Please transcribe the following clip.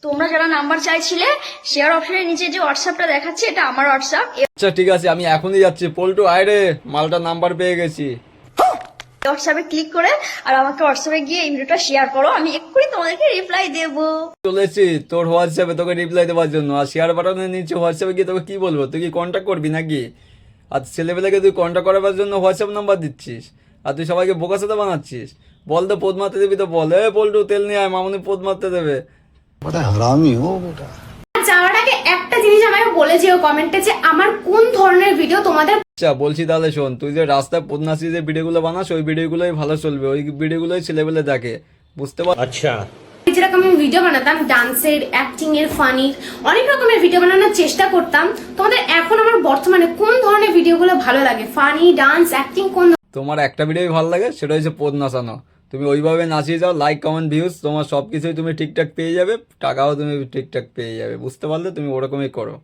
তোমরা যারা নাম্বার চাইছিলে শেয়ার অপশনের নিচে যে হোয়াটসঅ্যাপটা দেখাচ্ছে এটা আমার হোয়াটসঅ্যাপ। আচ্ছা ঠিক আছে, আমি এখনই যাচ্ছি। পল্টু আয় রে, মালটার নাম্বার পেয়ে গেছি। হোয়াটসঅ্যাপে ক্লিক করে আর আমাকে হোয়াটসঅ্যাপে গিয়ে এই ভিডিওটা শেয়ার করো, আমি এক্ষুনি তোমাদেরকে রিপ্লাই দেবো। চলেছি তোর হোয়াটসঅ্যাপে তোকে রিপ্লাই দেওয়ার জন্য। আর শেয়ার বাটনের নিচে হোয়াটসঅ্যাপে গিয়ে তোকে কি বলবো? তুই কি কন্ট্যাক্ট করবি নাকি? আর ছেলেবেলাকে তুই কন্ট্যাক্ট করার জন্য হোয়াটসঅ্যাপ নাম্বার দিচ্ছিস, আর তুই সবাইকে বোকা সাথে বানাচ্ছিস। বল তো পোদ মারতে দিবি তো বল। পল্টু তেল নিয়ে আয়, মামুনি পোদ মারতে দেবে। बड़ा हरामी हो बेटा। যাওয়ার আগে একটা জিনিস আমাকে বলে যেও কমেন্টে যে আমার কোন ধরনের ভিডিও তোমাদের আচ্ছা বলছি তাহলে শোন, তুই যে রাস্তায় পদ্মাশ্রী যে ভিডিওগুলো বানাস ওই ভিডিওগুলোই ভালো চলবে, ওই ভিডিওগুলোই ছেলেবেলে দেখে, বুঝতে পার? अच्छा যেরকম আমি ভিডিও বানাতাম ডান্সের, অ্যাক্টিং এর, ফানির, অনেক রকমের ভিডিও বানানোর চেষ্টা করতাম। তোমাদের এখন আমার বর্তমানে কোন ধরনের ভিডিওগুলো ভালো লাগে? ফানি, ডান্স, অ্যাক্টিং, কোন তোমার একটা ভিডিওই ভালো লাগে, সেটা হচ্ছে পদ নাচানো। তুমি ওইভাবে নাচিয়ে যাও, লাইক কমেন্ট ভিউজ তোমার সব কিছুই তুমি ঠিকঠাক পেয়ে যাবে, টাকাও তুমি ঠিকঠাক পেয়ে যাবে, বুঝতে পারলে? তুমি ওরকমই করো।